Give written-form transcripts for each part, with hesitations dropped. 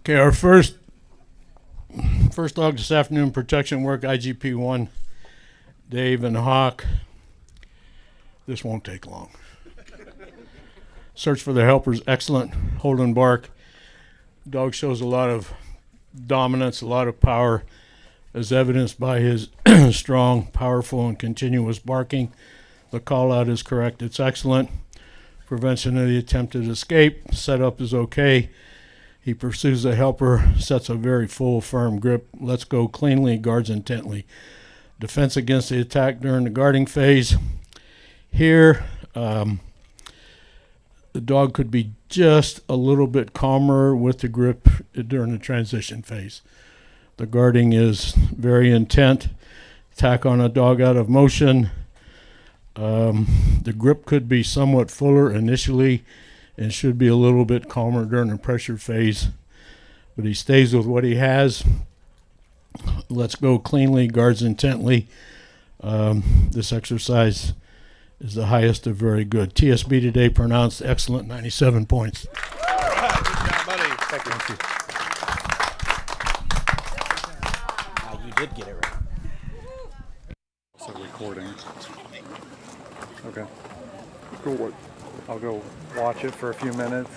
Okay, our first dog this afternoon, protection work, IGP1, Dave and Hawk. This won't take long. Search for the helpers, excellent. Hold and bark. Dog shows a lot of dominance, a lot of power, as evidenced by his strong, powerful, and continuous barking. The call out is correct. It's excellent. Prevention of the attempted escape. Setup is okay. He pursues the helper, sets a very full, firm grip. Let's go cleanly, guards intently. Defense against the attack during the guarding phase. Here, the dog could be just a little bit calmer with the grip during the transition phase. The guarding is very intent. Attack on a dog out of motion. The grip could be somewhat fuller initially and should be a little bit calmer during the pressure phase. But he stays with what he has. Let's go cleanly, guards intently. This exercise is the highest of very good. TSB today pronounced excellent, 97 points. Good job, buddy. Thank you. You did get it right. So recording. Okay. Cool. I'll go watch it for a few minutes.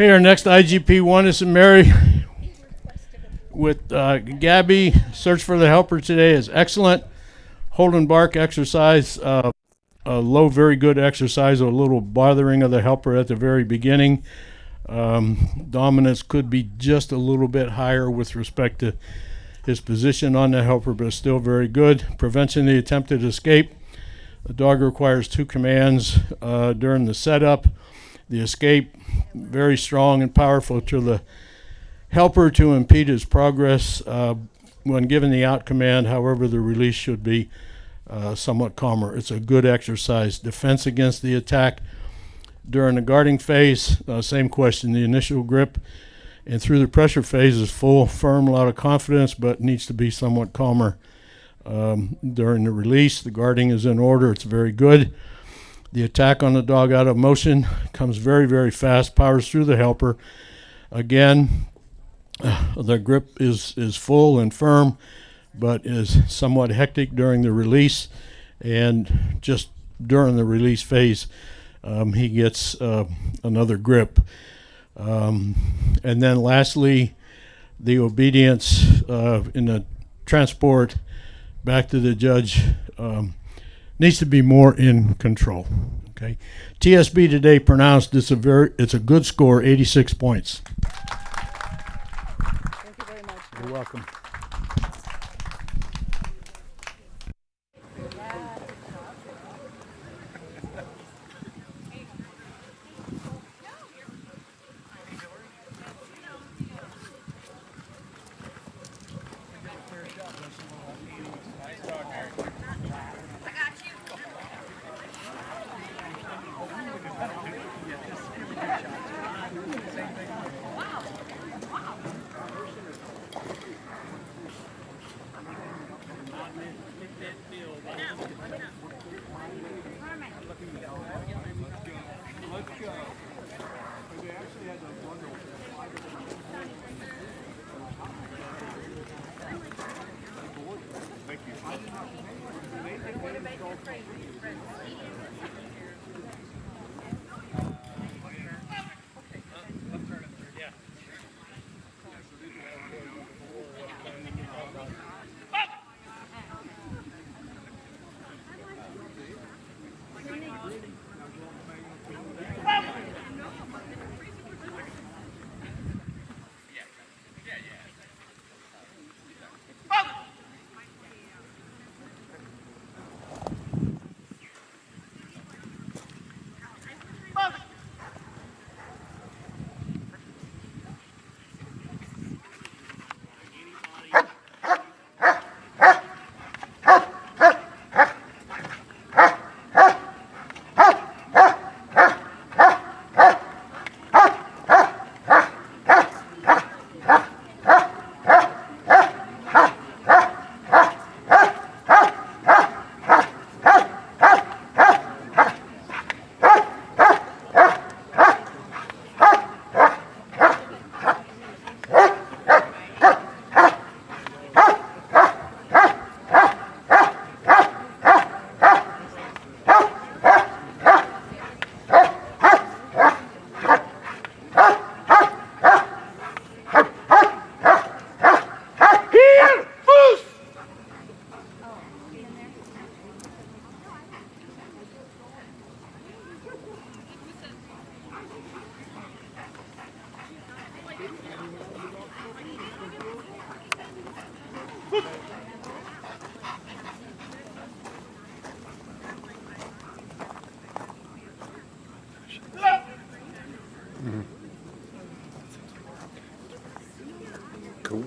Okay, our next IGP1 is in Mary with Gabby. Search for the helper today is excellent. Hold and bark exercise, a low, very good exercise, a little bothering of the helper at the very beginning. Dominance could be just a little bit higher with respect to his position on the helper, but still very good. Prevention of the attempted escape. The dog requires 2 commands during the setup. The escape, very strong and powerful to the helper to impede his progress when given the out command. However, the release should be somewhat calmer. It's a good exercise. Defense against the attack during the guarding phase, same question. The initial grip and through the pressure phase is full, firm, a lot of confidence, but needs to be somewhat calmer during the release. The guarding is in order. It's very good. The attack on the dog out of motion comes very, very fast, powers through the helper. Again, the grip is full and firm, but is somewhat hectic during the release. And just during the release phase, he gets another grip. And then lastly, the obedience in the transport back to the judge needs to be more in control. Okay, TSB today pronounced it's a good score, 86 points. Thank you very much. You're welcome. Cool.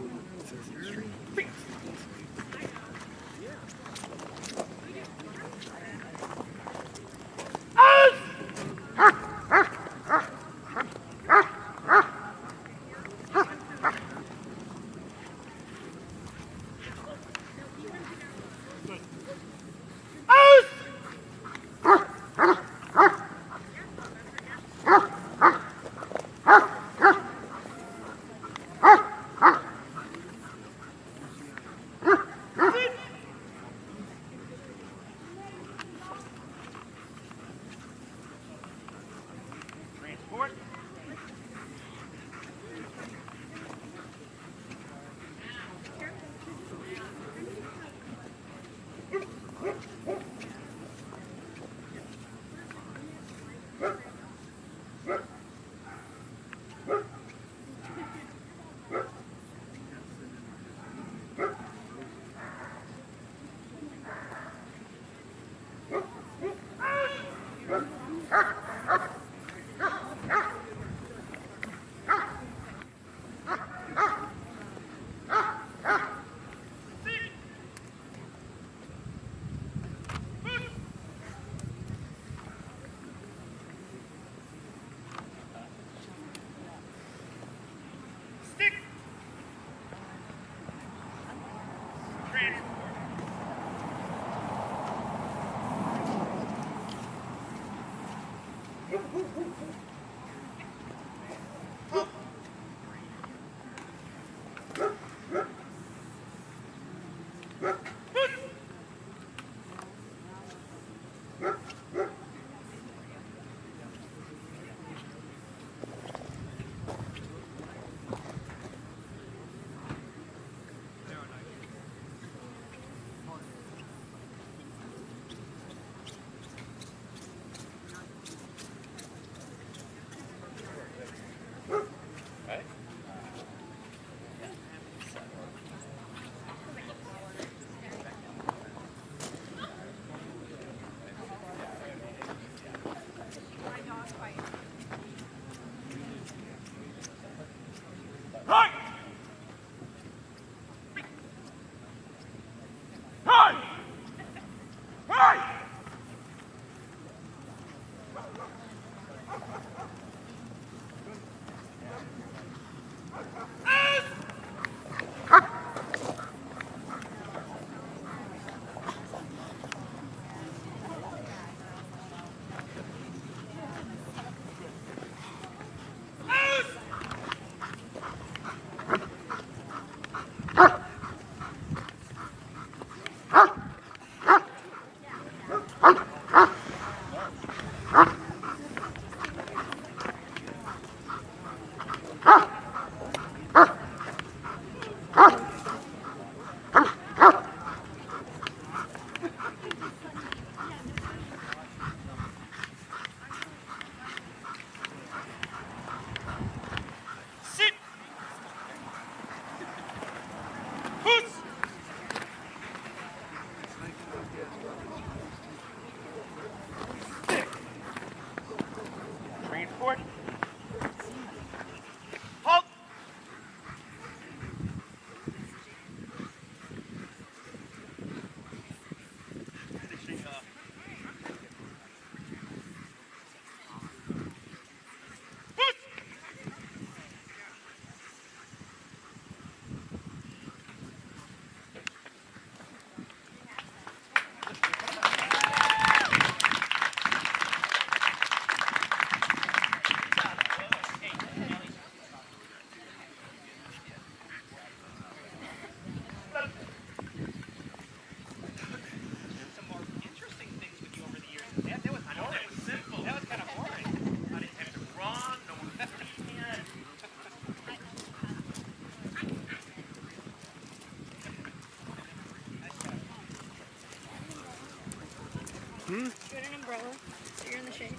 You want an umbrella? So you're in the shade.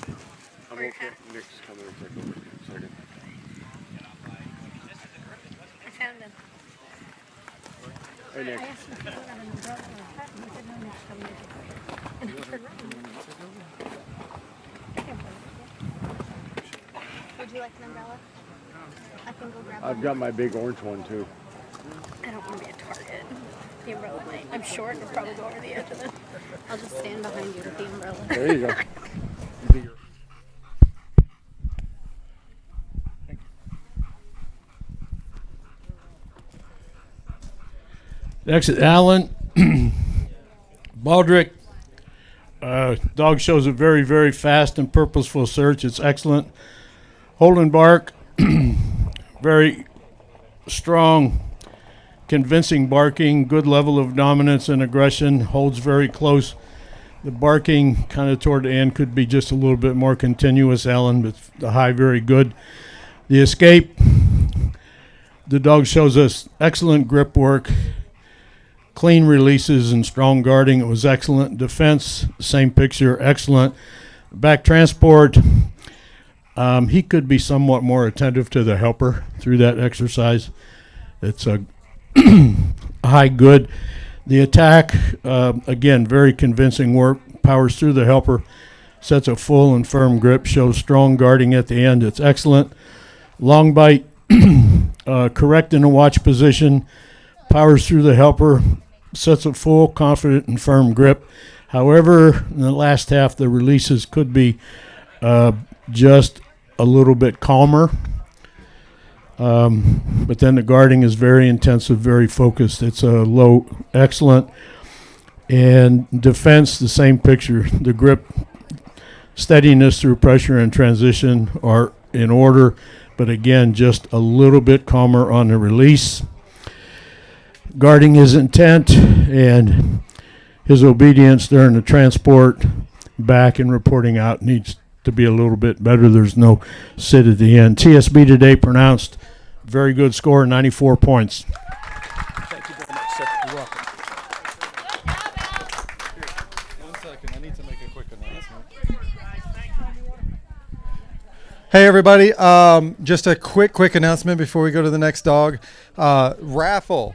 I'm okay. Nick's coming to take over. Second. I found him. Hey, Nick. I asked him if he wanted an umbrella or a hat, and he said no, Nick's coming to take over. And I said, would you like an umbrella? I can go grab I've one. got my big orange one too. I don't want to be a target. The umbrella might. I'm short. I'll probably go over the edge of it. I'll just stand behind you with the umbrella. There you go. Exit Allen. Baldrik. Dog shows a very, very fast and purposeful search. It's excellent. Holden bark. Very strong, convincing barking. Good level of dominance and aggression. Holds very close. The barking kind of toward the end could be just a little bit more continuous, Allen, but the high very good. The escape. The dog shows us excellent grip work. Clean releases and strong guarding. It was excellent. Defense, same picture, excellent. Back transport, he could be somewhat more attentive to the helper through that exercise. It's a high good. The attack, again, very convincing work. Powers through the helper, sets a full and firm grip, shows strong guarding at the end. It's excellent. Long bite, correct in a watch position, powers through the helper, sets a full, confident, and firm grip. However, in the last half, the releases could be just a little bit calmer. But then the guarding is very intensive, very focused. It's a low, excellent. And defense, the same picture. The grip, steadiness through pressure and transition are in order, but again, just a little bit calmer on the release. Guarding his intent and his obedience during the transport back and reporting out needs to be a little bit better. There's no sit at the end. TSB today pronounced very good score, 94 points. Thank you very much, sir. You're welcome. 1 second. I need to make a quick announcement. Hey everybody, just a quick announcement before we go to the next dog. Raffle.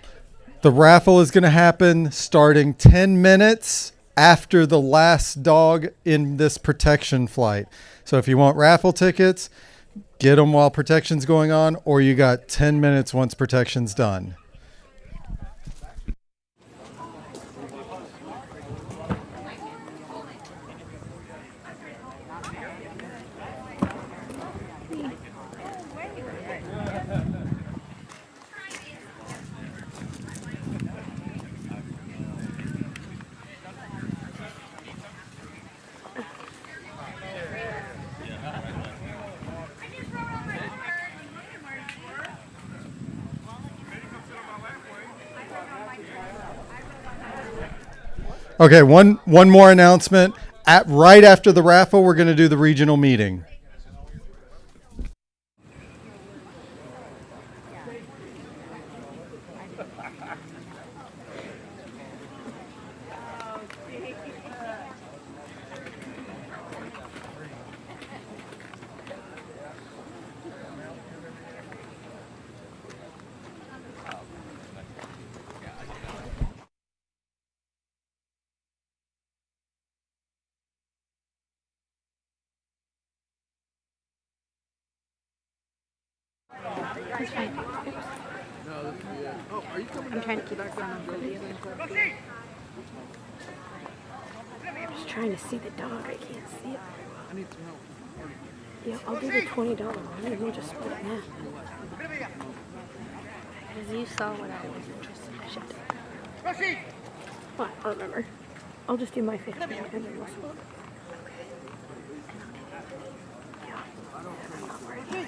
The raffle is going to happen starting 10 minutes after the last dog in this protection flight. So if you want raffle tickets, get them while protection's going on, or you got 10 minutes once protection's done. Okay, one more announcement. Right after the raffle, we're going to do the regional meeting. I'm trying to keep it going for the other. I'm just trying to see the dog. I can't see it. I need to know. Yeah, I'll give you $20 one and we'll just split it in half. Because you saw what I was interested in. What? I don't remember. I'll just do my 50 and then we'll split. Yeah. I'm not worried.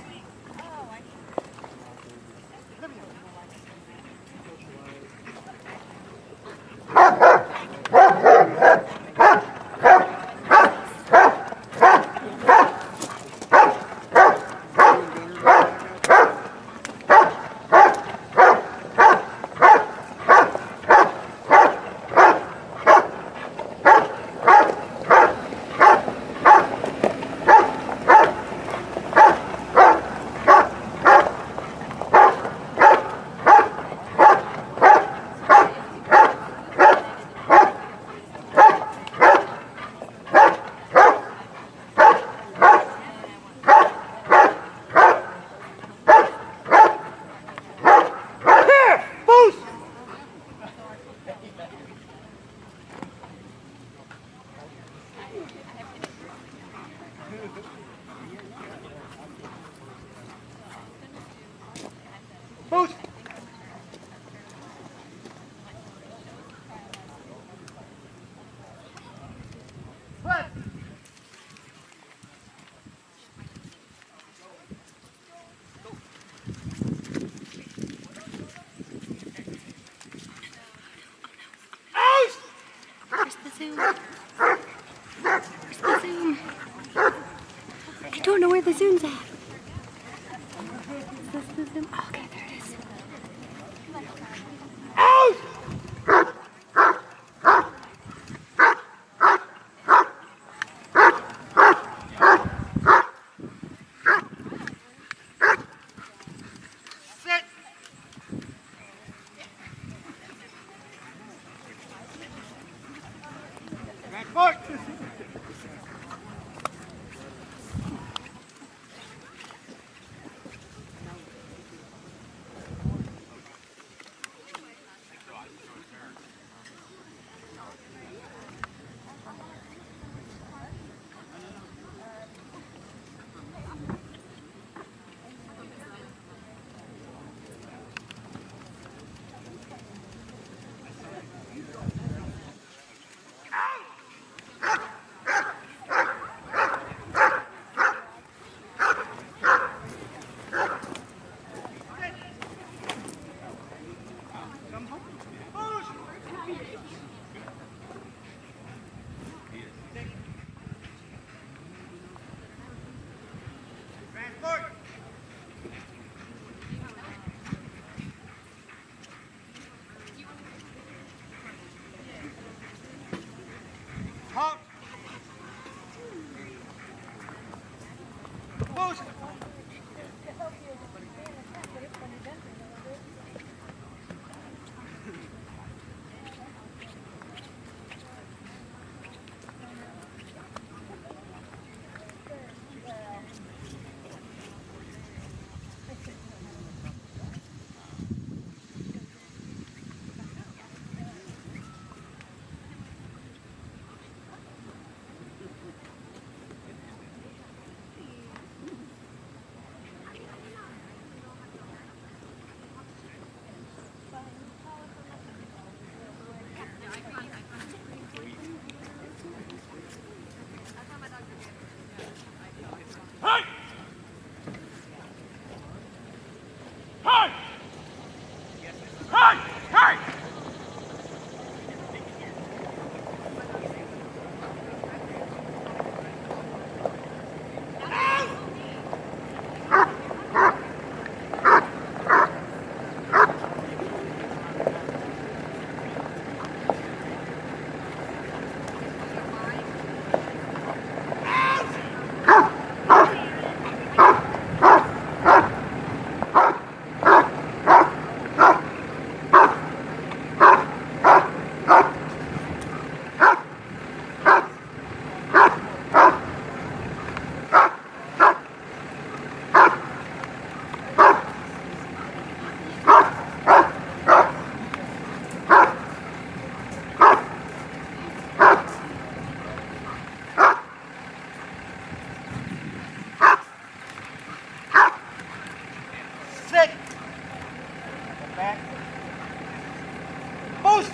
Post!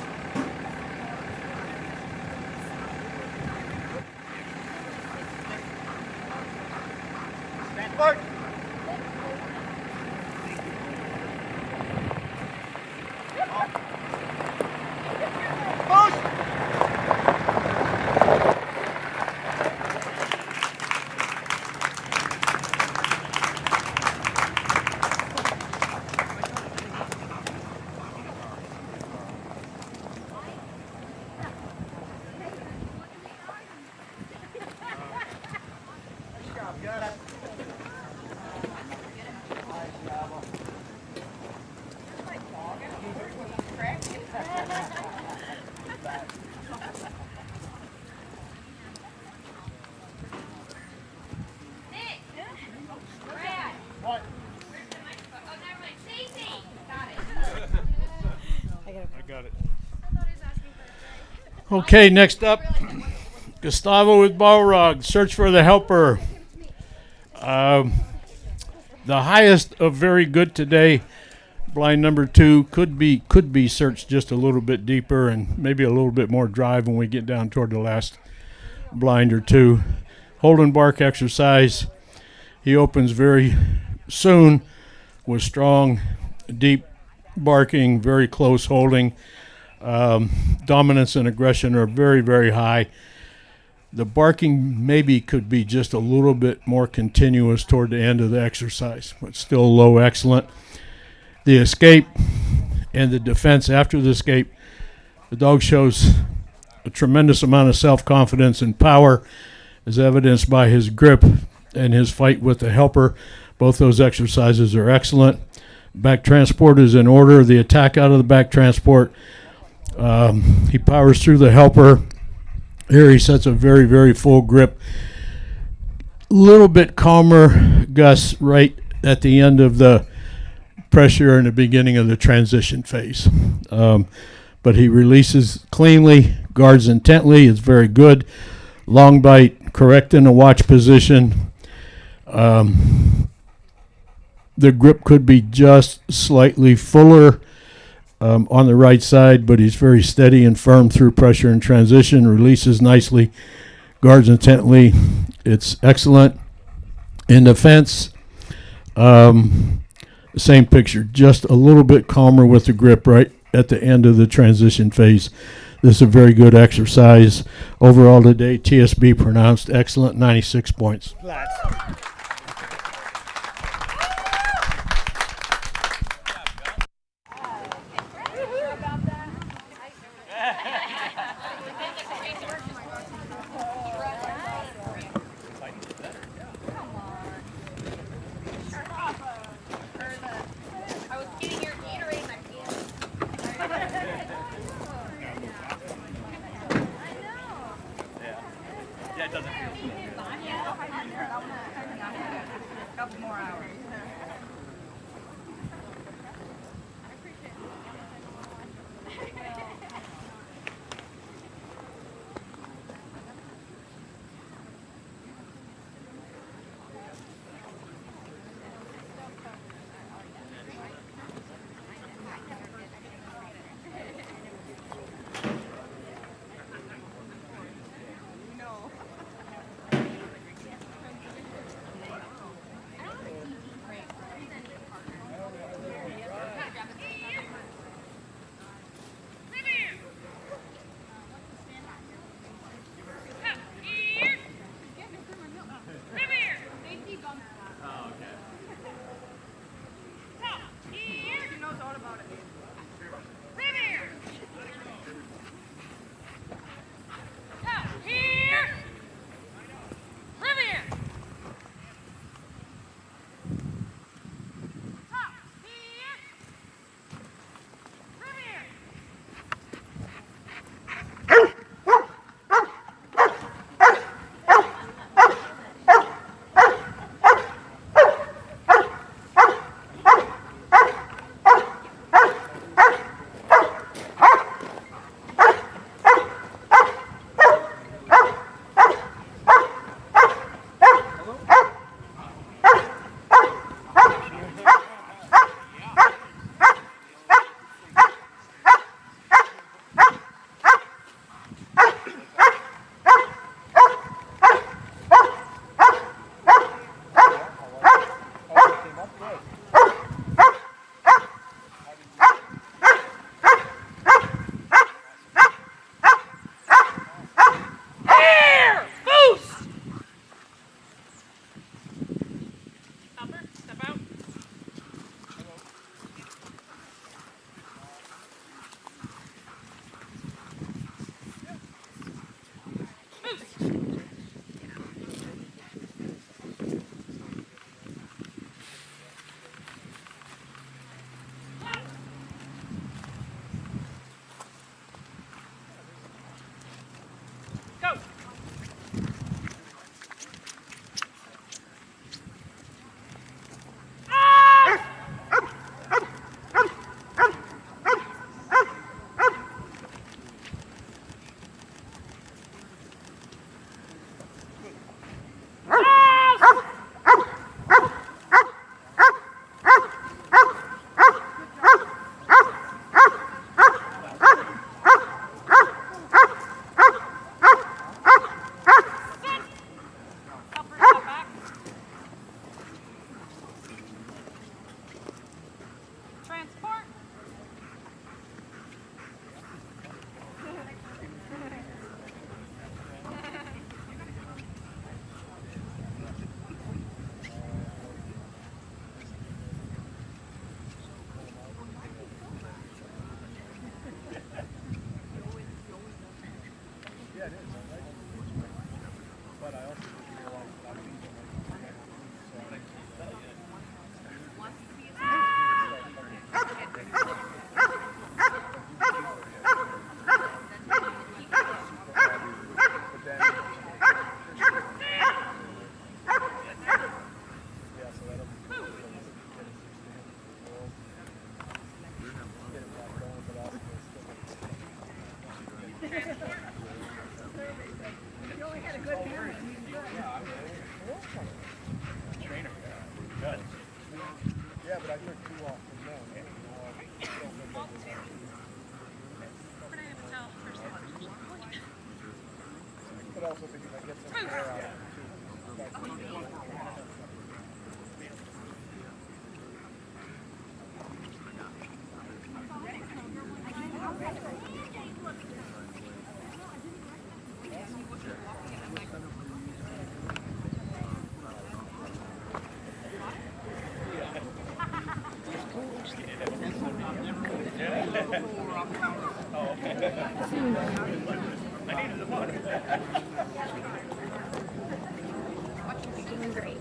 Stand forward. Post! Okay, next up, Gustavo with Balrog. Search for the helper. The highest of very good today. Blind number 2 could be searched just a little bit deeper and maybe a little bit more drive when we get down toward the last blind or 2. Hold and bark exercise. He opens very soon with strong, deep barking, very close holding. Dominance and aggression are very, very high. The barking maybe could be just a little bit more continuous toward the end of the exercise, but still low excellent. The escape and the defense after the escape, the dog shows a tremendous amount of self-confidence and power, as evidenced by his grip and his fight with the helper. Both those exercises are excellent. Back transport is in order. The attack out of the back transport, he powers through the helper. Here he sets a very, very full grip. Little bit calmer, Gus, right at the end of the pressure and the beginning of the transition phase. But he releases cleanly, guards intently, is very good. Long bite, correct in the watch position. The grip could be just slightly fuller on the right side, but he's very steady and firm through pressure and transition, releases nicely, guards intently. It's excellent. In defense, same picture, just a little bit calmer with the grip right at the end of the transition phase. This is a very good exercise. Overall today, TSB pronounced excellent, 96 points. Doing great.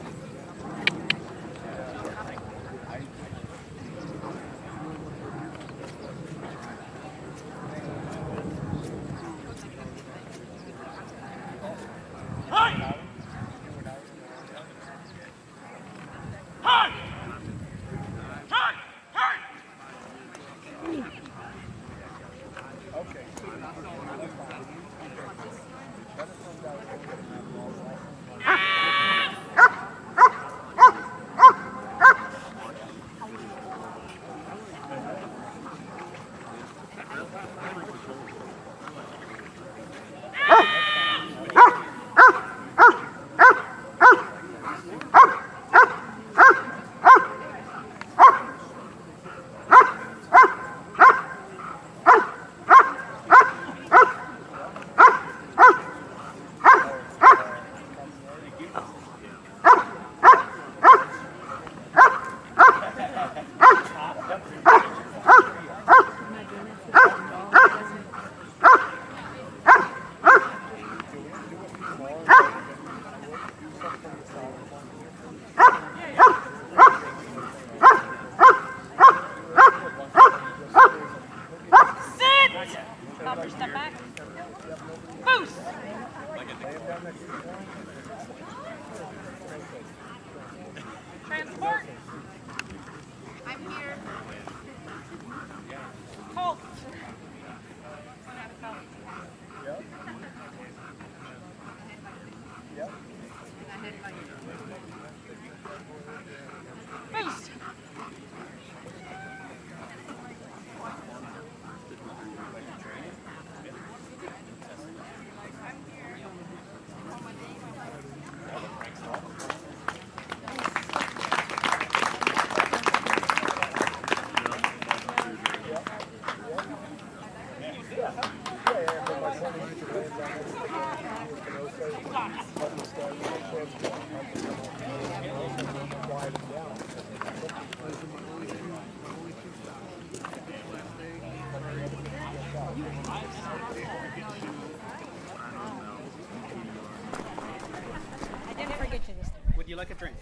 Would you like a drink?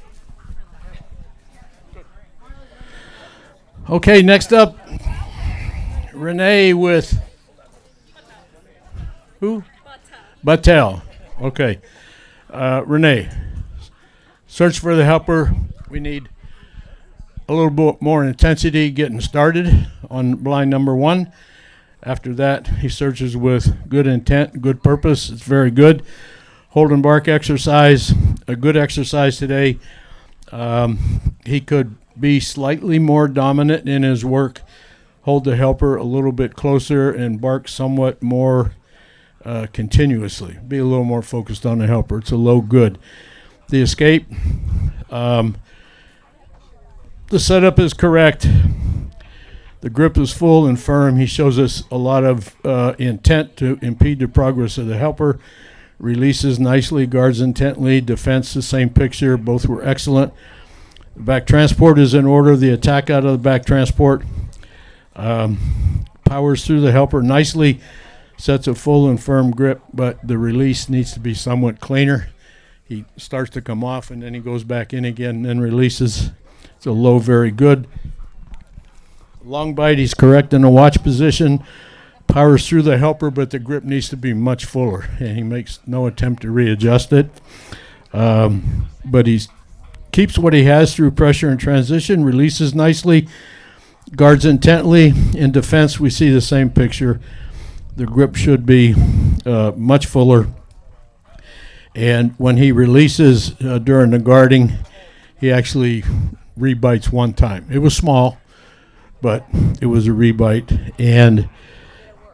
Okay, next up, Renee with who? Battelle. Okay. Renee, search for the helper. We need a little bit more intensity getting started on blind number 1. After that, he searches with good intent, good purpose. It's very good. Hold and bark exercise, a good exercise today. He could be slightly more dominant in his work, hold the helper a little bit closer and bark somewhat more continuously. Be a little more focused on the helper. It's a low good. The escape, the setup is correct. The grip is full and firm. He shows us a lot of intent to impede the progress of the helper. Releases nicely, guards intently, defense the same picture. Both were excellent. The back transport is in order. The attack out of the back transport powers through the helper nicely, sets a full and firm grip, but the release needs to be somewhat cleaner. He starts to come off and then he goes back in again and then releases. It's a low, very good. Long bite, he's correct in the watch position. Powers through the helper, but the grip needs to be much fuller, and he makes no attempt to readjust it. But he keeps what he has through pressure and transition, releases nicely, guards intently. In defense, we see the same picture. The grip should be much fuller. And when he releases during the guarding, he actually rebites one time. It was small, but it was a rebite. And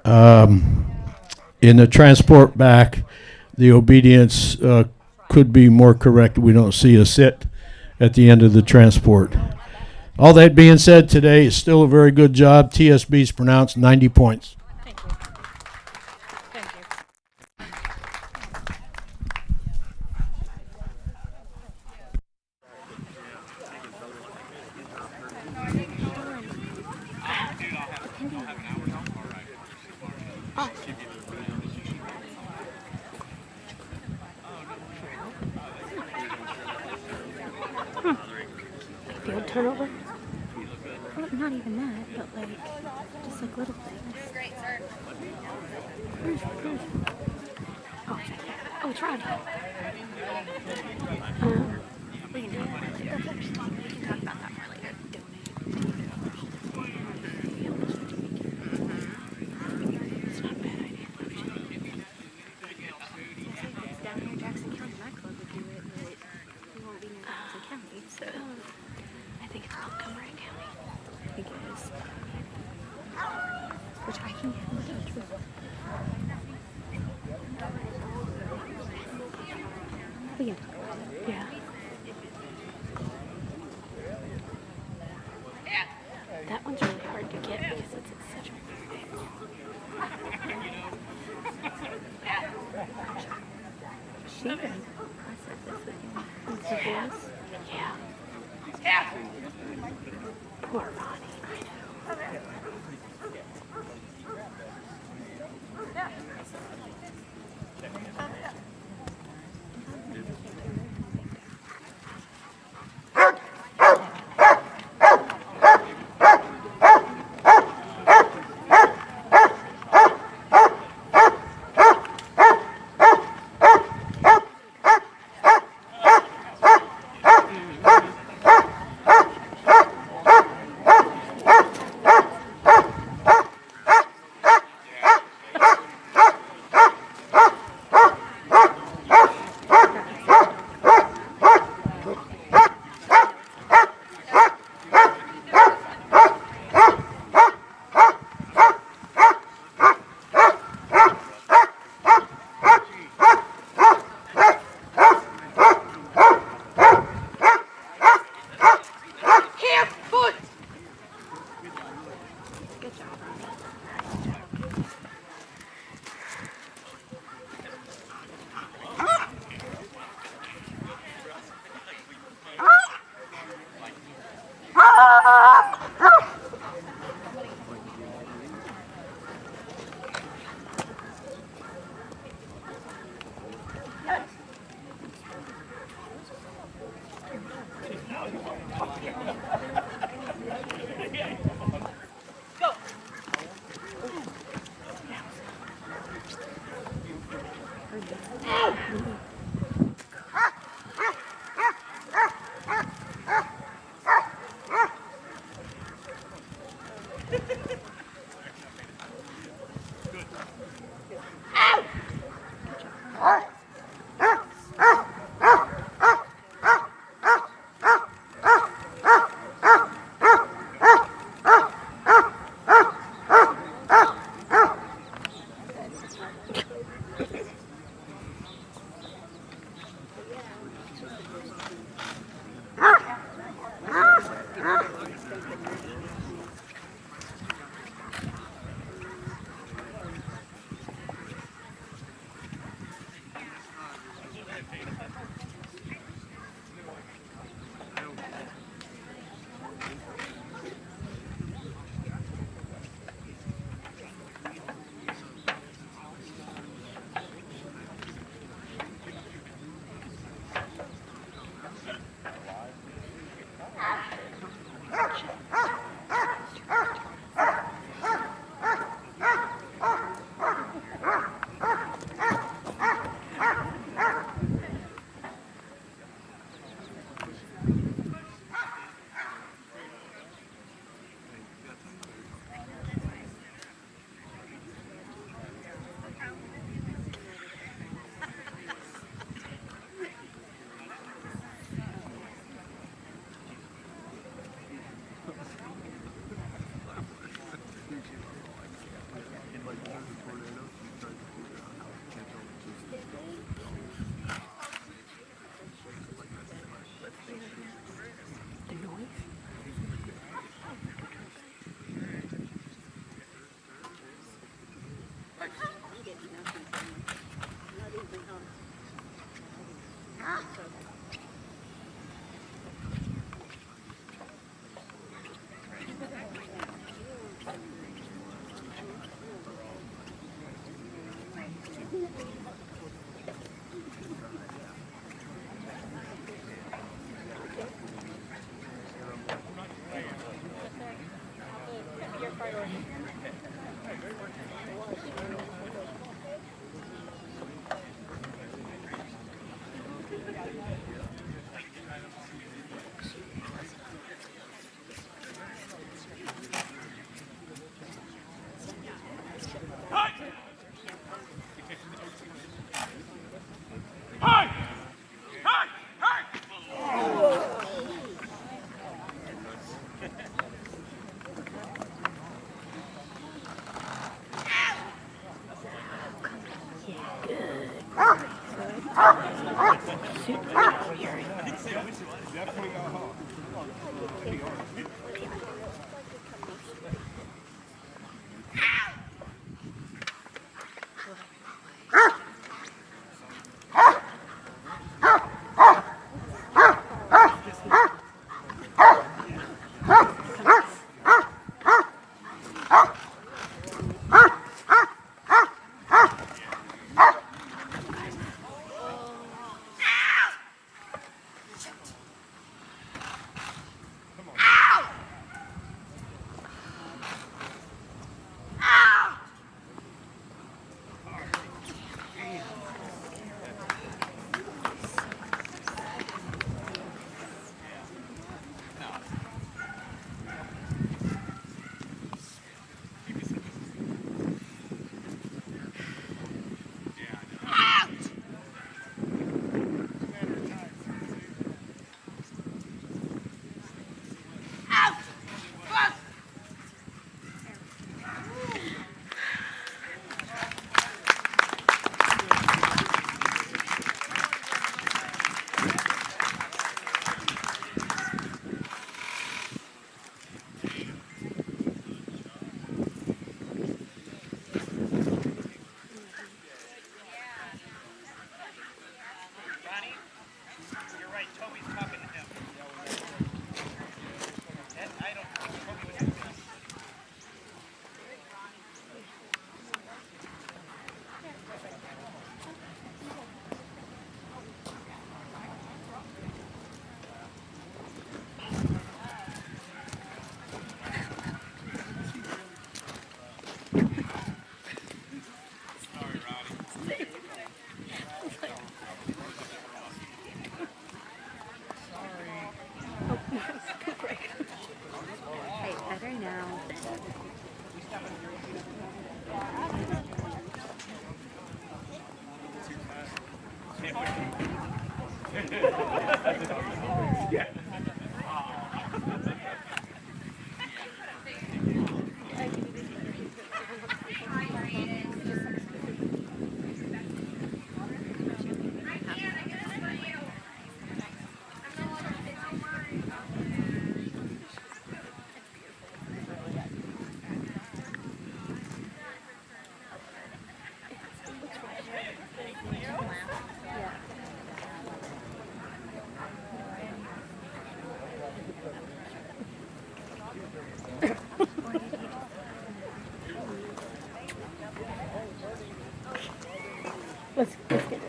in the transport back, the obedience could be more correct. We don't see a sit at the end of the transport. All that being said, today is still a very good job. TSB's pronounced 90 points. Thank you. Thank you. Field turnover. Well, not even that, but like, just like little things. Oh, it's Rhonda. We can talk about that more later. It's not a bad idea. It's down here in Jackson County. My club would do it, but we won't be near Jackson County, so I think it's Montgomery County. I think it is. Which I can get in touch with. We can talk about it. Yeah. That one's really hard to get because it's at such a She was impressive this weekend. And so was. yeah. Poor Ronnie.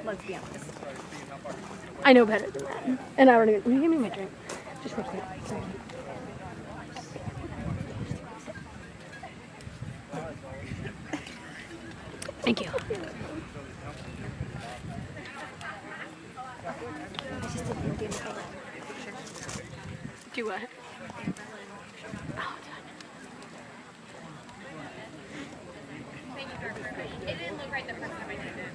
Let's be honest. I know better than that. And I already. Will you give me my drink? Just real quick. Sorry. Thank you. Do what? Oh, It didn't look right the first time I did it.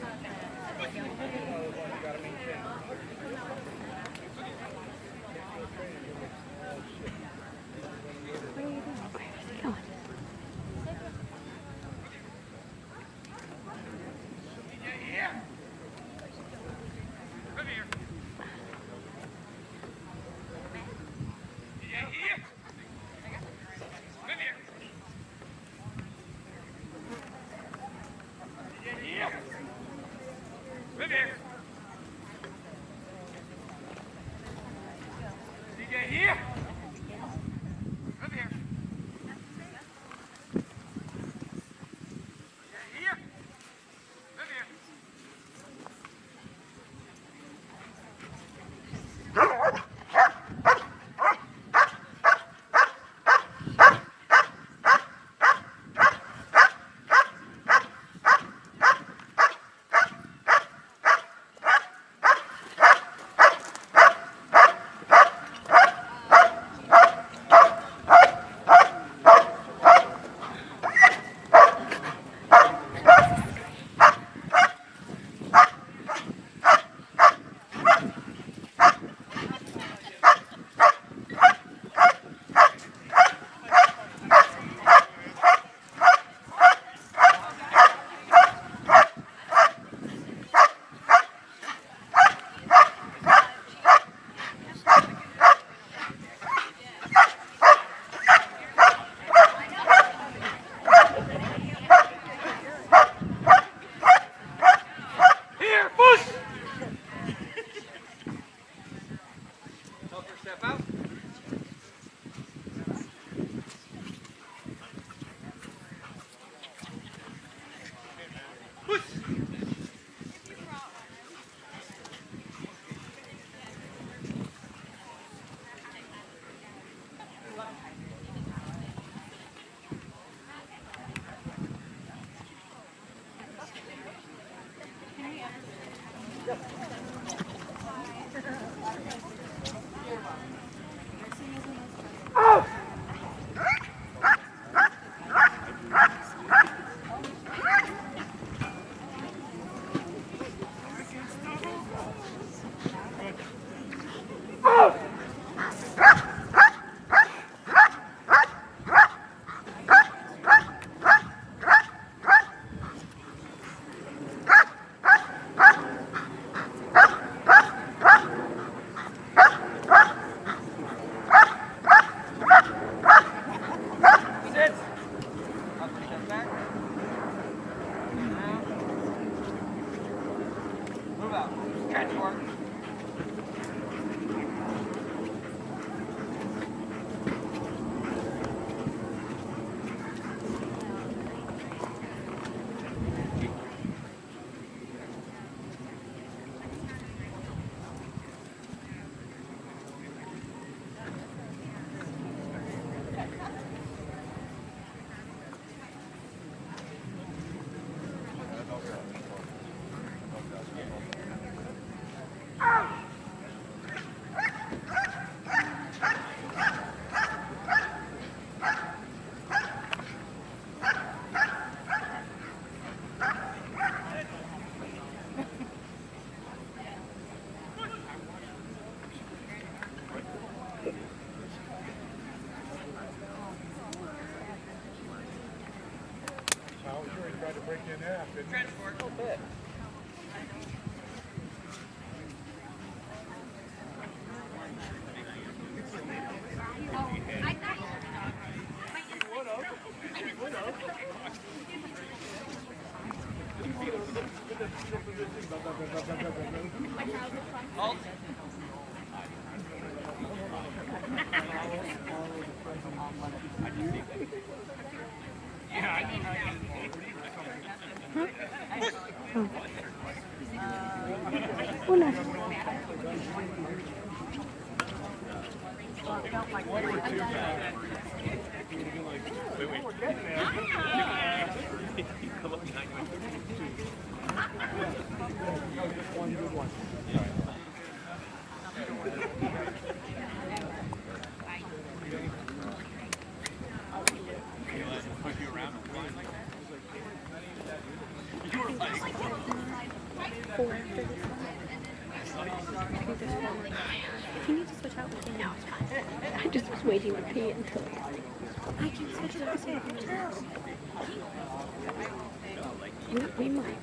Can you just switch out with him? No, it's fine. I just was waiting to pee until I can switch it out too. we might.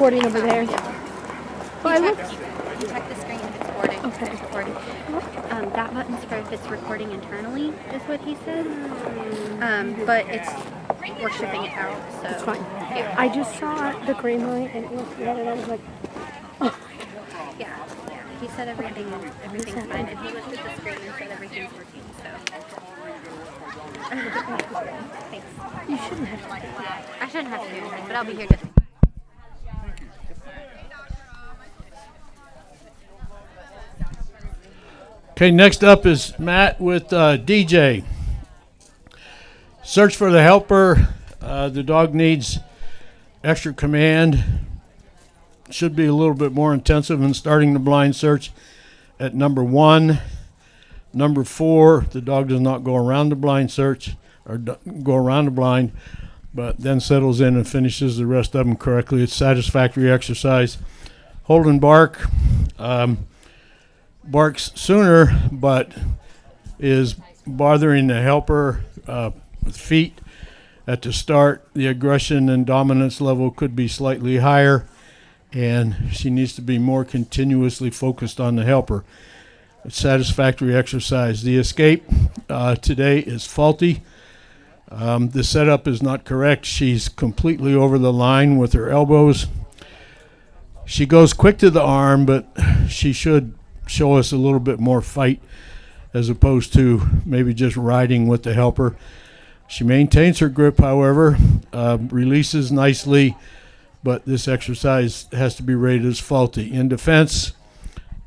recording over there. Well, I looked. You check the screen if it's recording. Okay. It's recording. That button's for if it's recording internally, is what he said. But we're shipping it out, so. It's fine. Yeah. I just saw the green light and it was red and I was like, oh. Yeah. He said everything's fine, and he looked at the screen and said everything's working, so. Thanks. You shouldn't have to. I shouldn't have to do anything, but I'll be here just. Okay, next up is Matt with Deejay. Search for the helper. The dog needs extra command. Should be a little bit more intensive in starting the blind search at number 1. Number 4, the dog does not go around the blind search or go around the blind, but then settles in and finishes the rest of them correctly. It's satisfactory exercise. Hold and bark. Barks sooner, but is bothering the helper with feet at the start. The aggression and dominance level could be slightly higher, and she needs to be more continuously focused on the helper. It's satisfactory exercise. The escape today is faulty. The setup is not correct. She's completely over the line with her elbows. She goes quick to the arm, but she should show us a little bit more fight as opposed to maybe just riding with the helper. She maintains her grip, however, releases nicely, but this exercise has to be rated as faulty. In defense,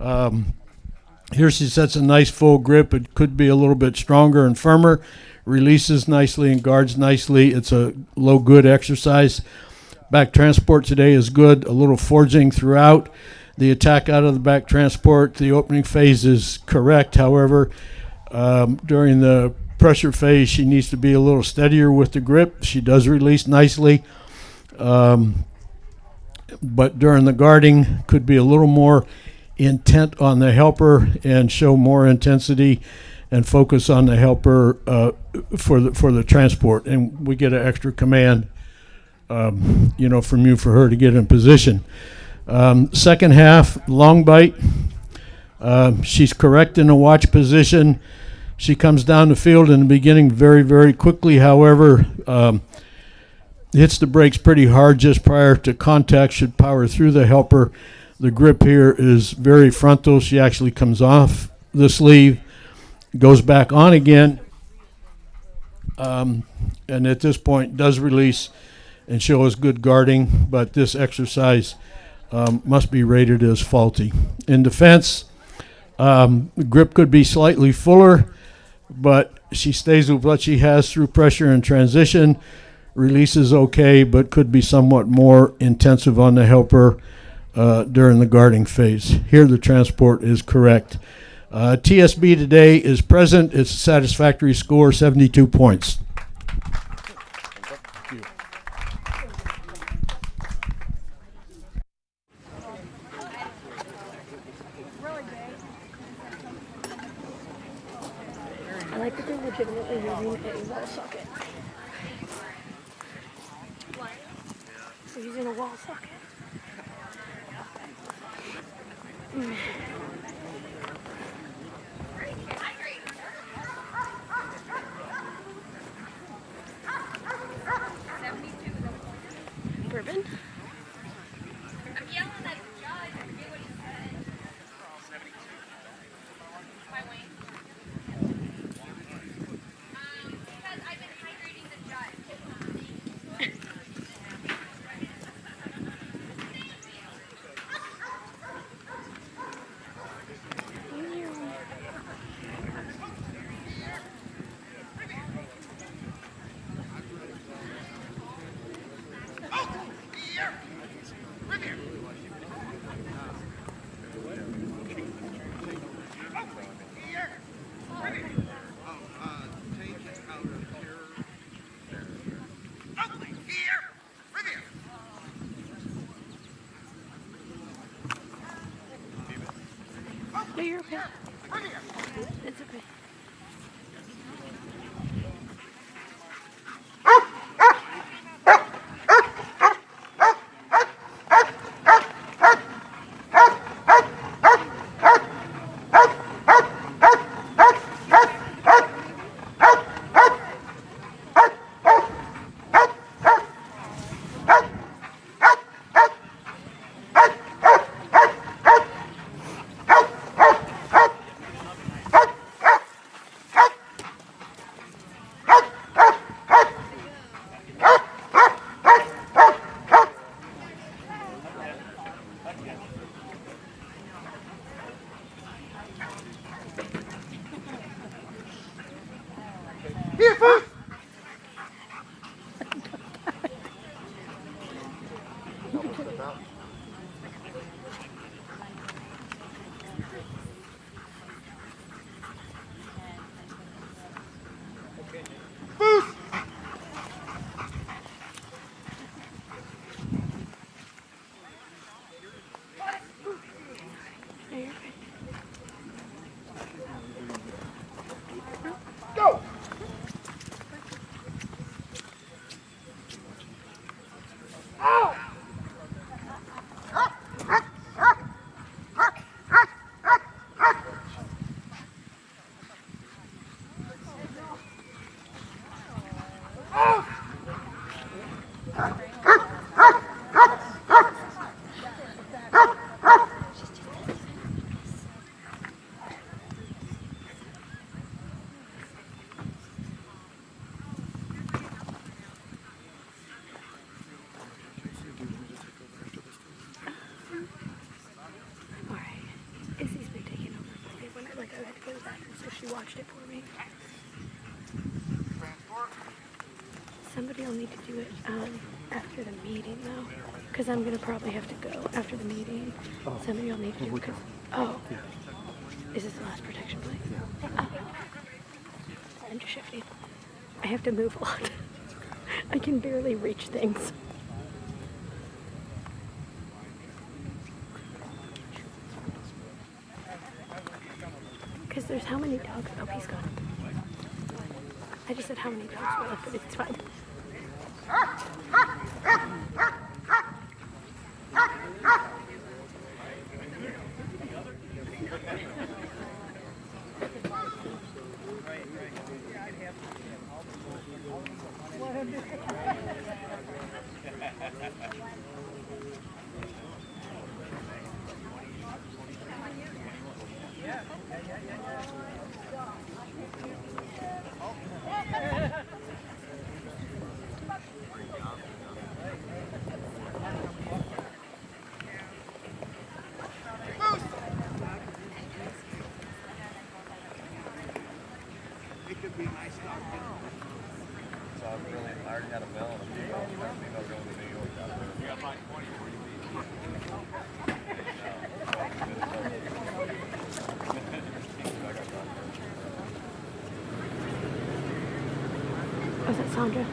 here she sets a nice full grip. It could be a little bit stronger and firmer, releases nicely and guards nicely. It's a low good exercise. Back transport today is good, a little forging throughout. The attack out of the back transport, the opening phase is correct. However, during the pressure phase, she needs to be a little steadier with the grip. She does release nicely. But during the guarding, could be a little more intent on the helper and show more intensity and focus on the helper for the transport. And we get an extra command, from you for her to get in position. Second half, long bite. She's correct in a watch position. She comes down the field in the beginning very, very quickly. However, hits the brakes pretty hard just prior to contact, should power through the helper. The grip here is very frontal. She actually comes off the sleeve, goes back on again, and at this point does release and shows good guarding, but this exercise must be rated as faulty. In defense, the grip could be slightly fuller, but she stays with what she has through pressure and transition. Releases okay, but could be somewhat more intensive on the helper during the guarding phase. Here the transport is correct. TSB today is present. It's a satisfactory score, 72 points. I like that they're legitimately using a wall socket. They're using a wall socket. Bourbon? I'm yelling at the judge. I forget what he said. By Wayne. Because I've been hydrating the judge. Watched it for me. Somebody will need to do it after the meeting though, because I'm gonna probably have to go after the meeting. Somebody will need to do it because is this the last protection place? Yeah. I'm just shifting. I have to move a lot. I can barely reach things. Because there's how many dogs? Oh, he's gone. I just said how many dogs were left, but it's fine. Was that Sandra?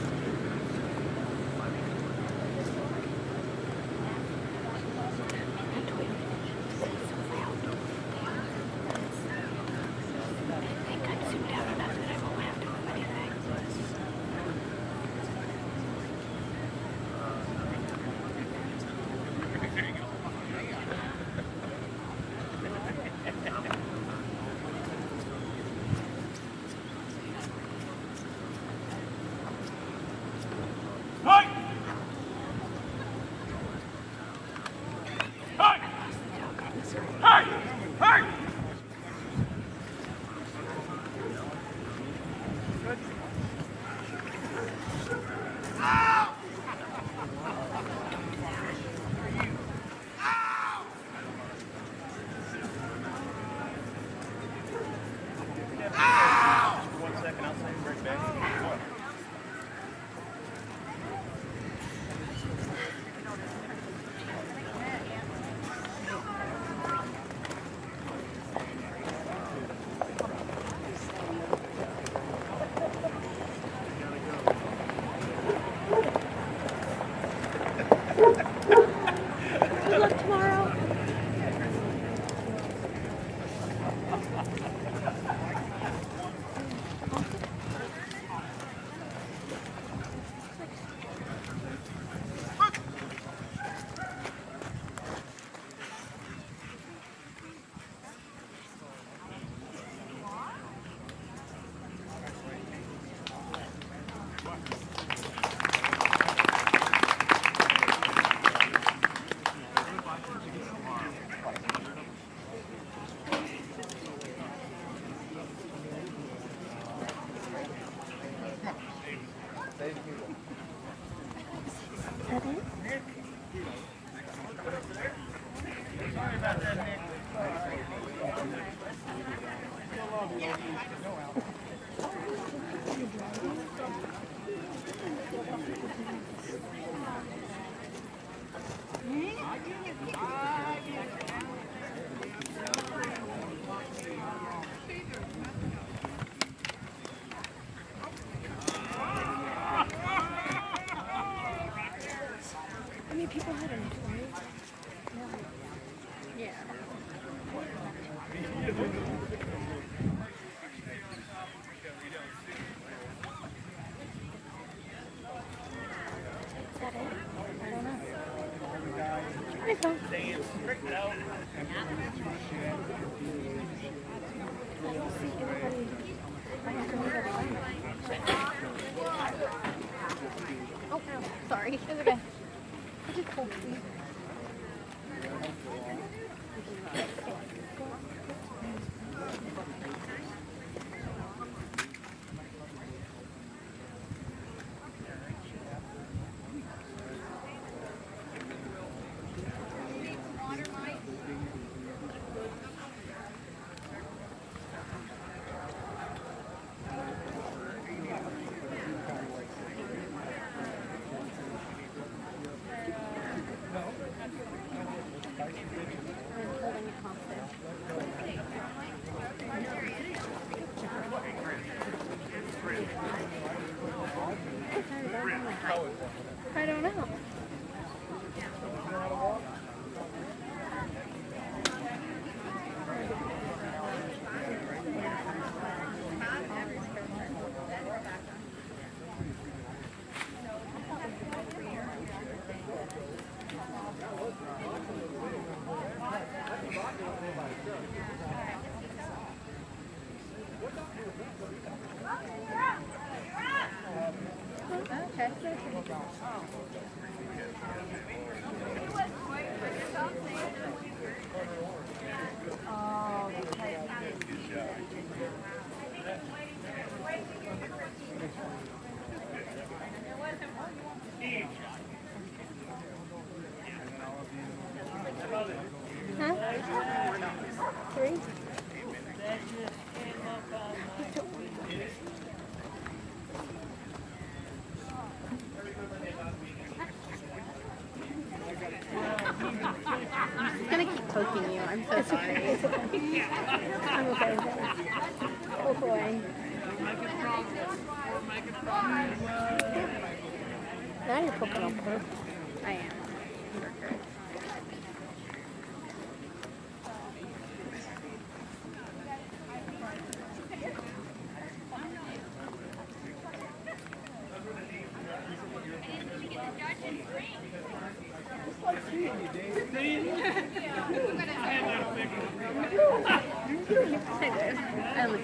I'm gonna keep poking you. I'm so sorry. It's okay. I'm okay with that. Oh boy. Now you're poking on purpose. I am. I only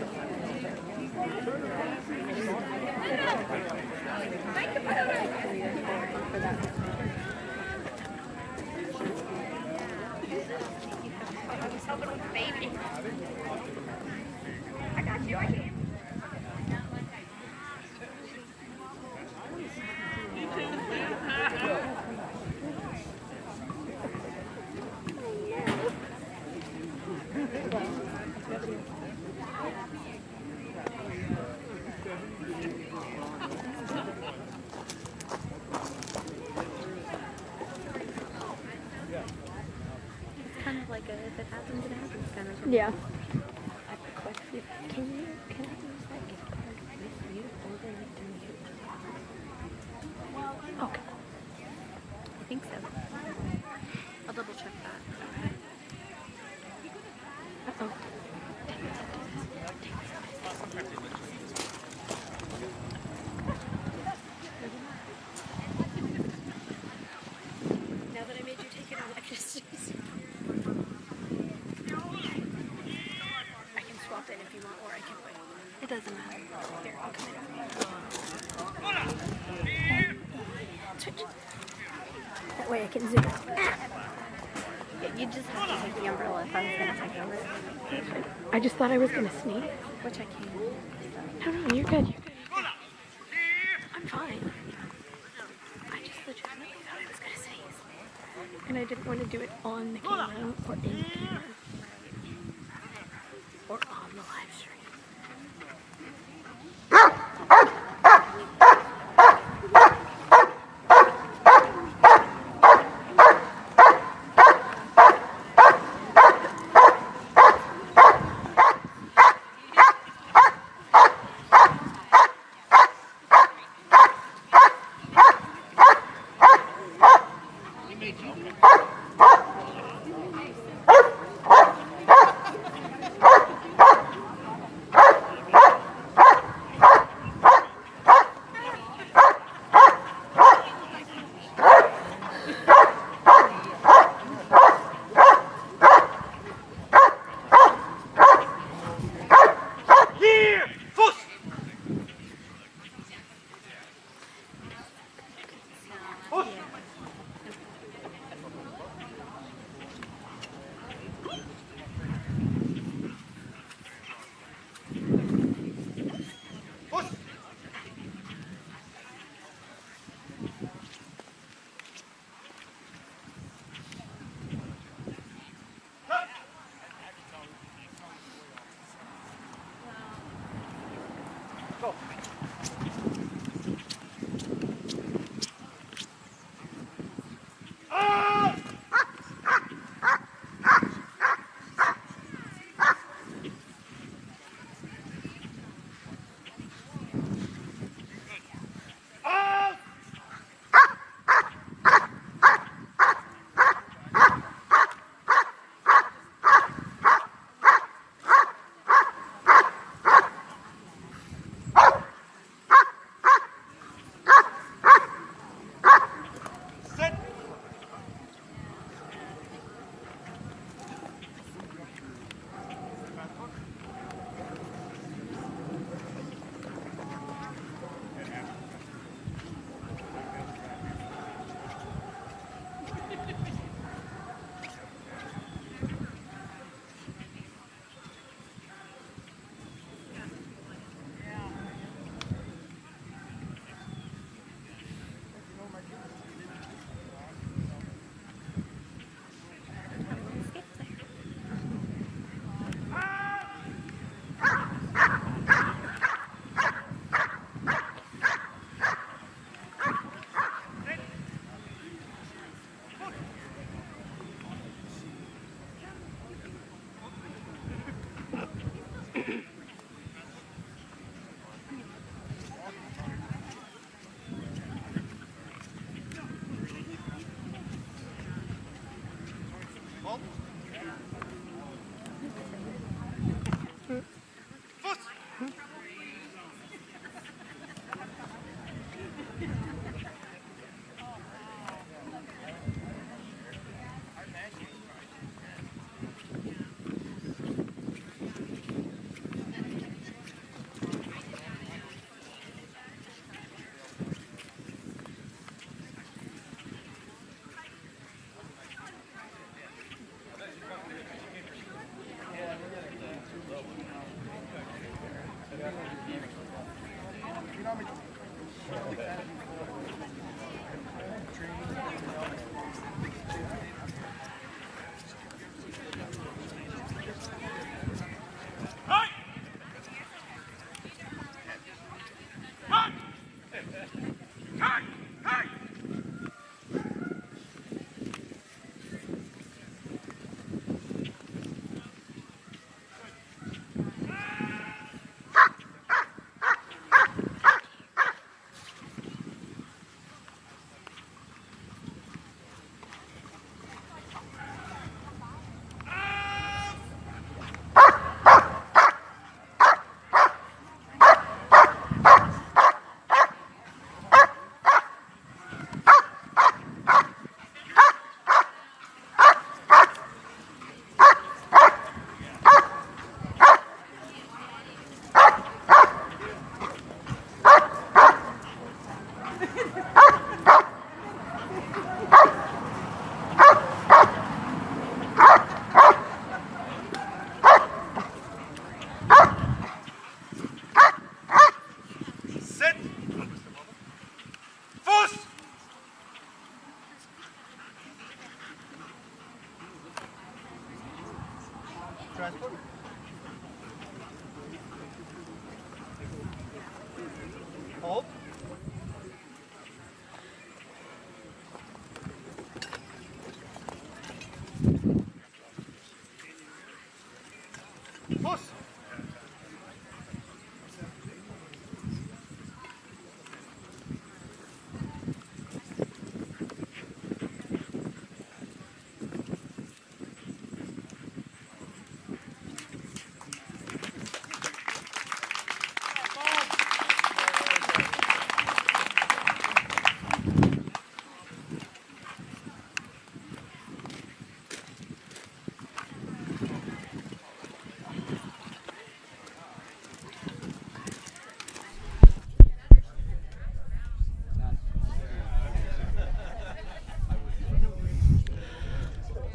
kind of like a if it happens, it happens kind of. Yeah. I have a question. Can I use that gift card with you over it to you? Okay. I think so. I'll double check that. Uh-oh. Now that I made you take it, I'll let you see. I can swap it if you want, or I can wait. It doesn't matter. Here, I'll come in. Switch. That way I can zoom out. Yeah, you just have to take the umbrella if I was gonna take over. I just thought I was gonna sneeze. Which I can. No, you're good. You're good. I'm fine. I just legitimately thought I was gonna sneeze, and I didn't want to do it on the camera or in the camera or on the live stream.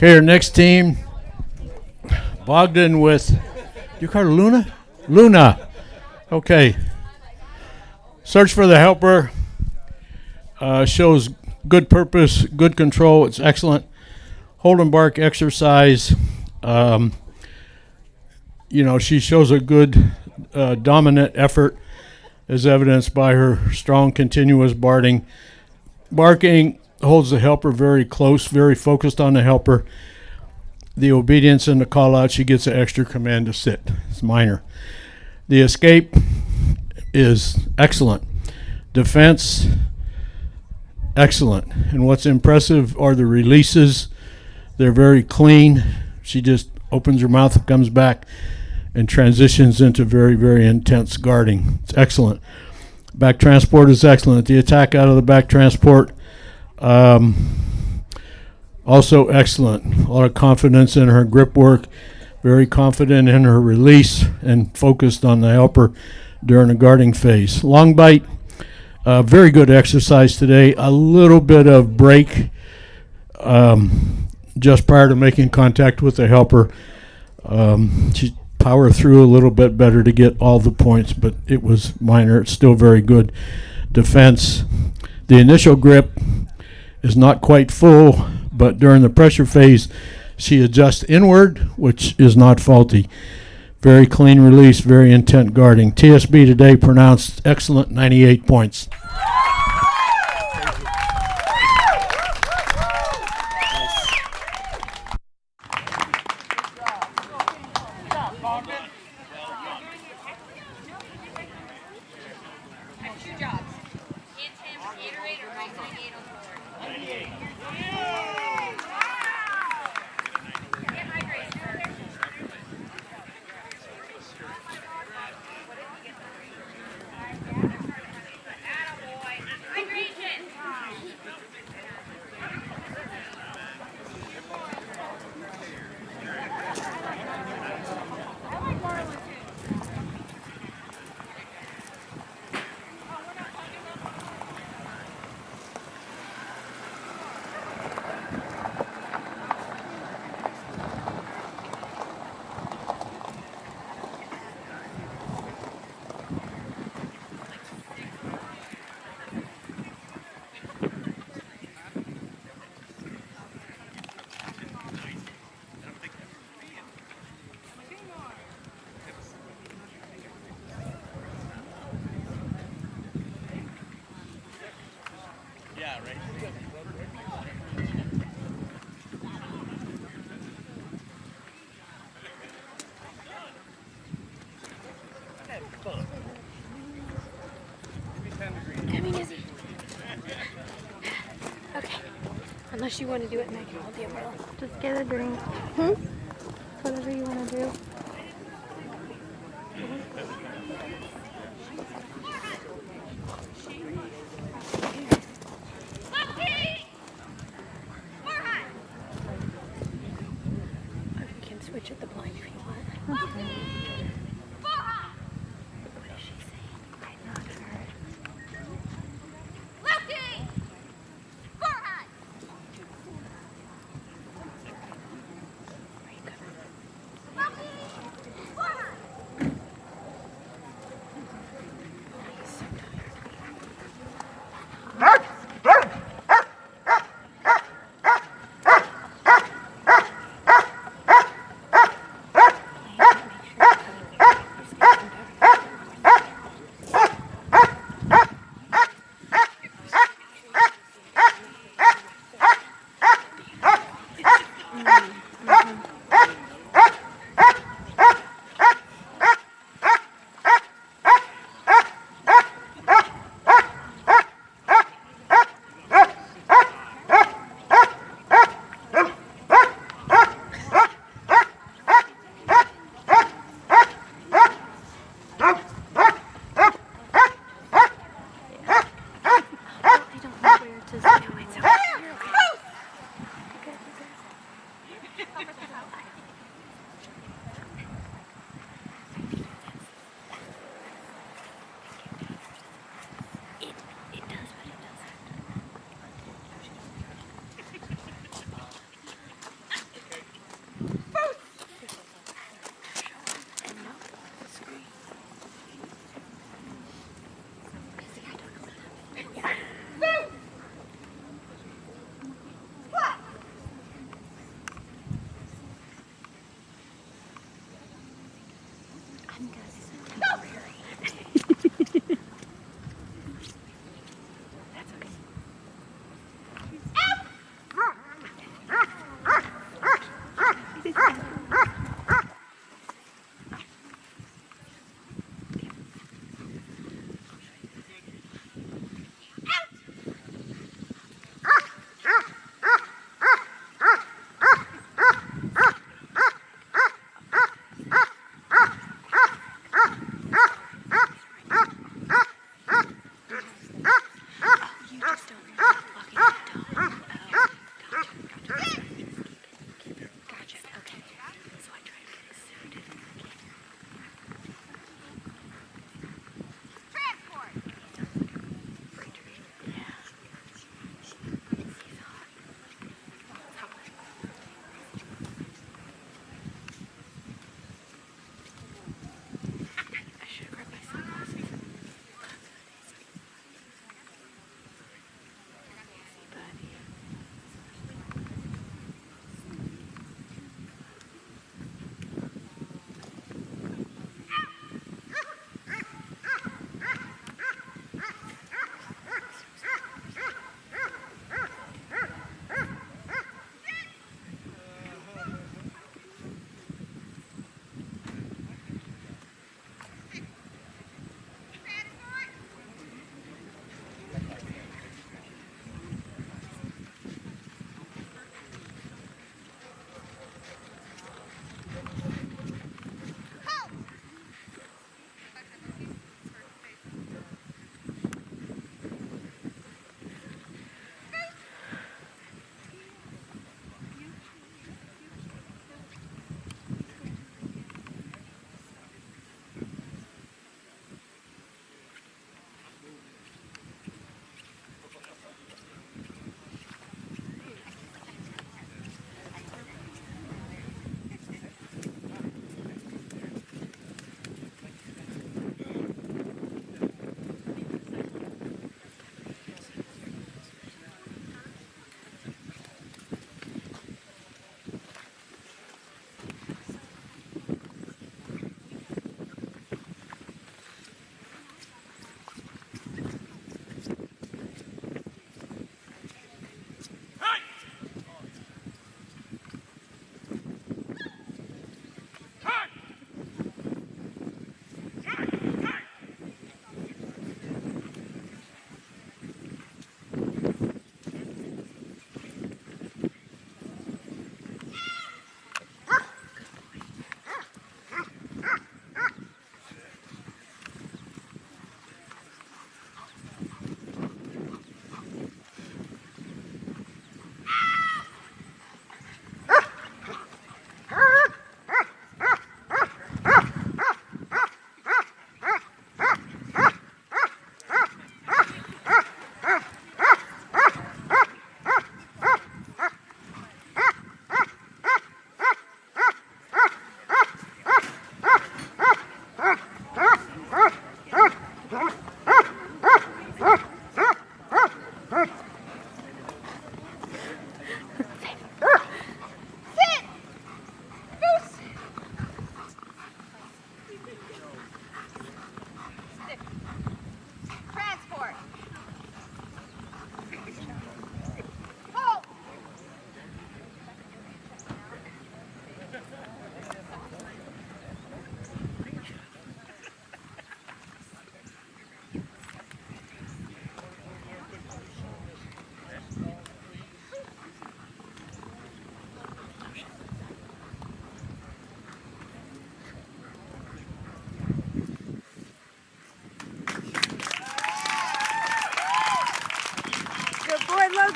Okay, our next team, Bogdan with, you call her Luna? Luna. Okay. Search for the helper. Shows good purpose, good control. It's excellent. Hold and bark exercise. She shows a good dominant effort as evidenced by her strong continuous barking. Holds the helper very close, very focused on the helper. The obedience and the call out, she gets an extra command to sit. It's minor. The escape is excellent. Defense, excellent. And what's impressive are the releases. They're very clean. She just opens her mouth and comes back and transitions into very, very intense guarding. It's excellent. Back transport is excellent. The attack out of the back transport, also excellent. A lot of confidence in her grip work, very confident in her release, and focused on the helper during the guarding phase. Long bite, very good exercise today. A little bit of break just prior to making contact with the helper. She powered through a little bit better to get all the points, but it was minor. It's still very good defense. The initial grip is not quite full, but during the pressure phase, she adjusts inward, which is not faulty. Very clean release, very intent guarding. TSB today pronounced excellent, 98 points. I mean, is he? Okay. Unless you want to do it and I can hold the umbrella. Just get a drink. Whatever you want to do. We can switch at the blind if you want. Okay. What is she saying? I'm not heard. Are you coming?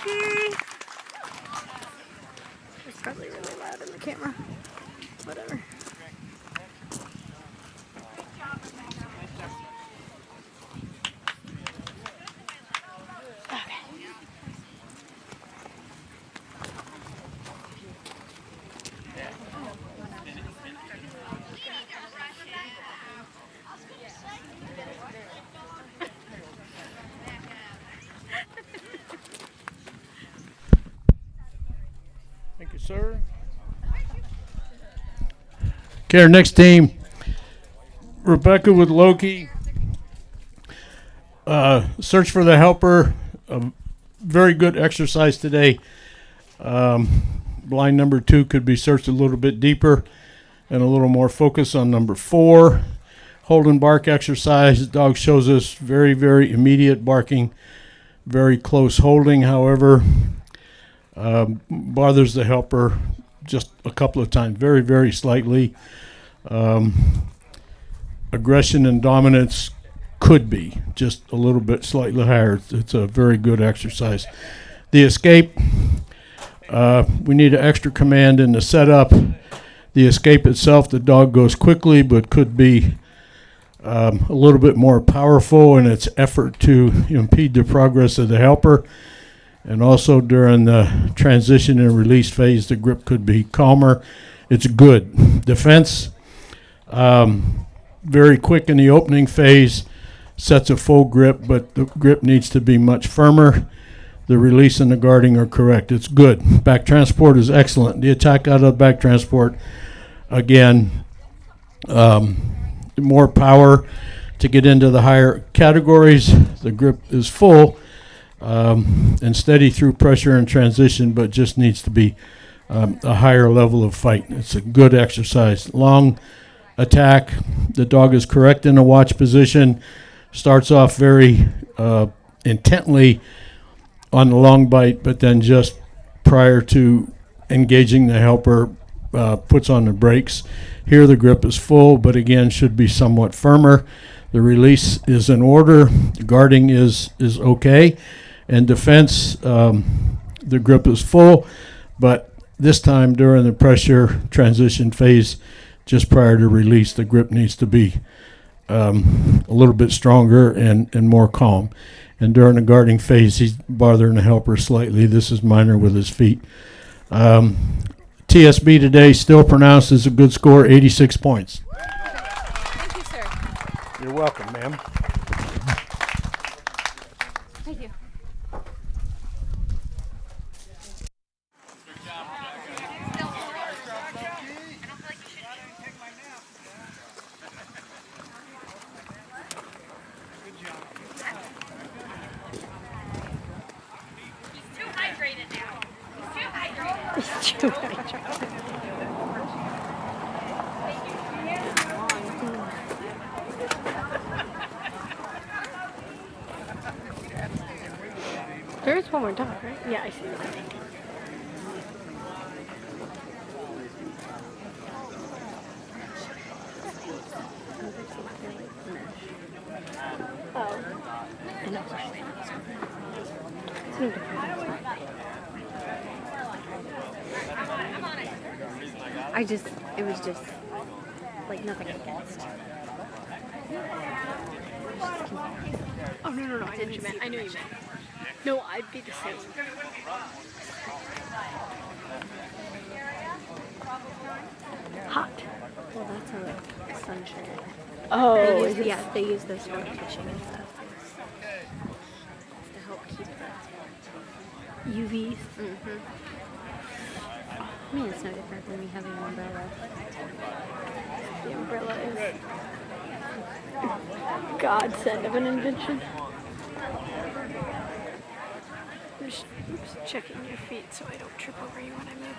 Youry. It's probably really loud in the camera. Whatever. Thank you, sir. Okay, our next team, Rebecca with Loki. Search for the helper. A very good exercise today. Blind number 2 could be searched a little bit deeper and a little more focus on number 4. Hold and bark exercise. The dog shows us very, very immediate barking, very close holding. However, bothers the helper just a couple of times, very, very slightly. Aggression and dominance could be just a little bit slightly higher. It's a very good exercise. The escape, we need an extra command in the setup. The escape itself, the dog goes quickly, but could be a little bit more powerful in its effort to impede the progress of the helper. And also during the transition and release phase, the grip could be calmer. It's good. Defense, very quick in the opening phase, sets a full grip, but the grip needs to be much firmer. The release and the guarding are correct. It's good. Back transport is excellent. The attack out of back transport, again, more power to get into the higher categories. The grip is full. And steady through pressure and transition, but just needs to be a higher level of fight. It's a good exercise. Long attack. The dog is correct in a watch position. Starts off very intently on the long bite, but then just prior to engaging the helper, puts on the brakes. Here the grip is full, but again should be somewhat firmer. The release is in order. The guarding is okay. And defense, the grip is full, but this time during the pressure transition phase, just prior to release, the grip needs to be a little bit stronger and more calm. And during the guarding phase, he's bothering the helper slightly. This is minor with his feet. TSB today still pronounced as a good score, 86 points. Thank you, sir. You're welcome, ma'am. Thank you. There is one more dog, right? Yeah, I see that. Oh. I know. It's no different. It was just like nothing against. Oh, no, I knew what you meant. I knew what you meant. No, I'd be the same. Hot. Well, that's a sunshine. Oh, They use those for pitching and stuff. To help keep the UVs. I mean, it's no different than me having an umbrella. The umbrella is a godsend of an invention. I'm just checking your feet so I don't trip over you when I move.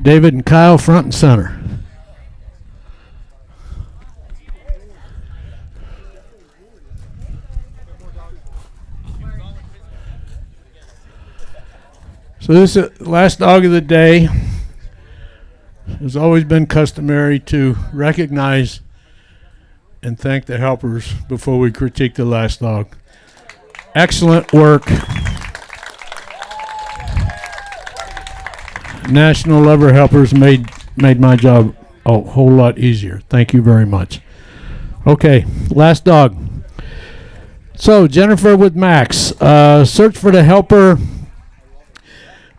David and Kyle front and center. So this is the last dog of the day. It's always been customary to recognize and thank the helpers before we critique the last dog. Excellent work. National Lever Helpers made my job a whole lot easier. Thank you very much. Okay, last dog. So Jennifer with Max. Search for the helper.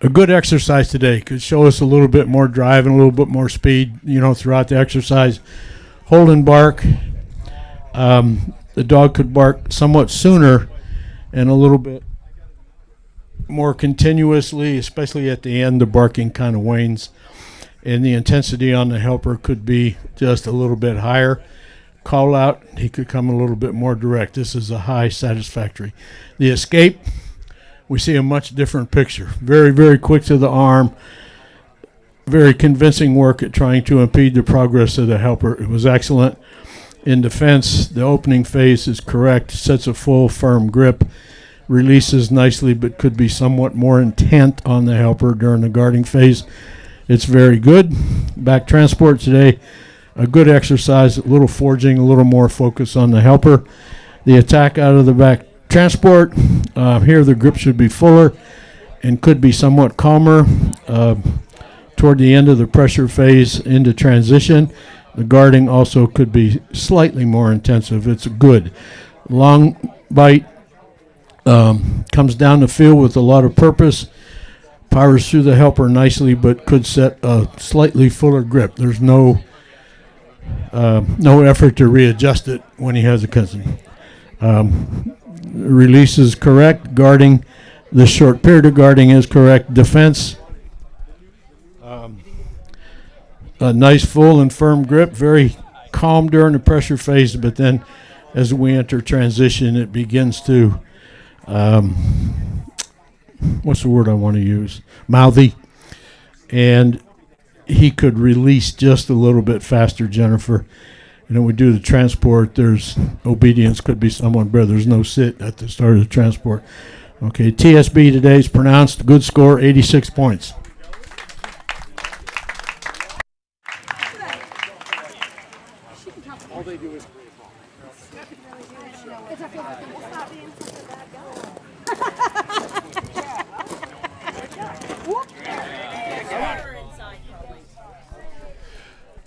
A good exercise today. Could show us a little bit more drive and a little bit more speed, throughout the exercise. Hold and bark. The dog could bark somewhat sooner and a little bit more continuously, especially at the end. The barking kind of wanes, and the intensity on the helper could be just a little bit higher. Call out, he could come a little bit more direct. This is a high satisfactory. The escape, we see a much different picture. Very, very quick to the arm. Very convincing work at trying to impede the progress of the helper. It was excellent. In defense, the opening phase is correct, sets a full, firm grip, releases nicely, but could be somewhat more intent on the helper during the guarding phase. It's very good. Back transport today, a good exercise, a little forging, a little more focus on the helper. The attack out of the back transport, here the grip should be fuller and could be somewhat calmer. toward the end of the pressure phase into transition. The guarding also could be slightly more intensive. It's good. Long bite, comes down the field with a lot of purpose, powers through the helper nicely, but could set a slightly fuller grip. There's no effort to readjust it when he has a cousin. Release is correct. Guarding, the short period of guarding is correct. Defense, a nice full and firm grip, very calm during the pressure phase, but then as we enter transition, it begins to, what's the word I want to use? Mouthy. And he could release just a little bit faster, Jennifer. And when we do the transport, there's obedience could be somewhat better. There's no sit at the start of the transport. Okay, TSB today is pronounced good score, 86 points.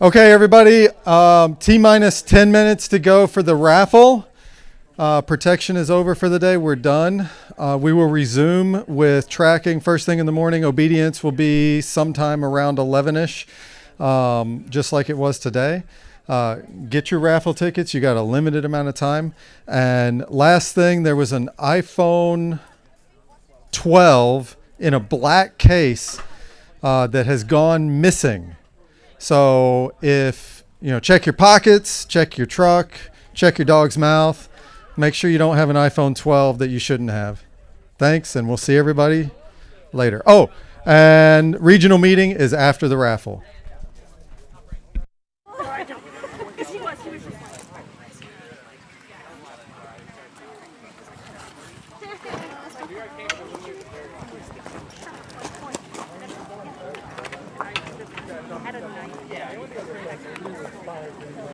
Okay, everybody, T-minus 10 minutes to go for the raffle. Protection is over for the day. We're done. We will resume with tracking first thing in the morning. Obedience will be sometime around 11-ish, just like it was today. Get your raffle tickets. You got a limited amount of time. And last thing, there was an iPhone 12 in a black case that has gone missing. So if, check your pockets, check your truck, check your dog's mouth. Make sure you don't have an iPhone 12 that you shouldn't have. Thanks, and we'll see everybody later. Oh, and regional meeting is after the raffle.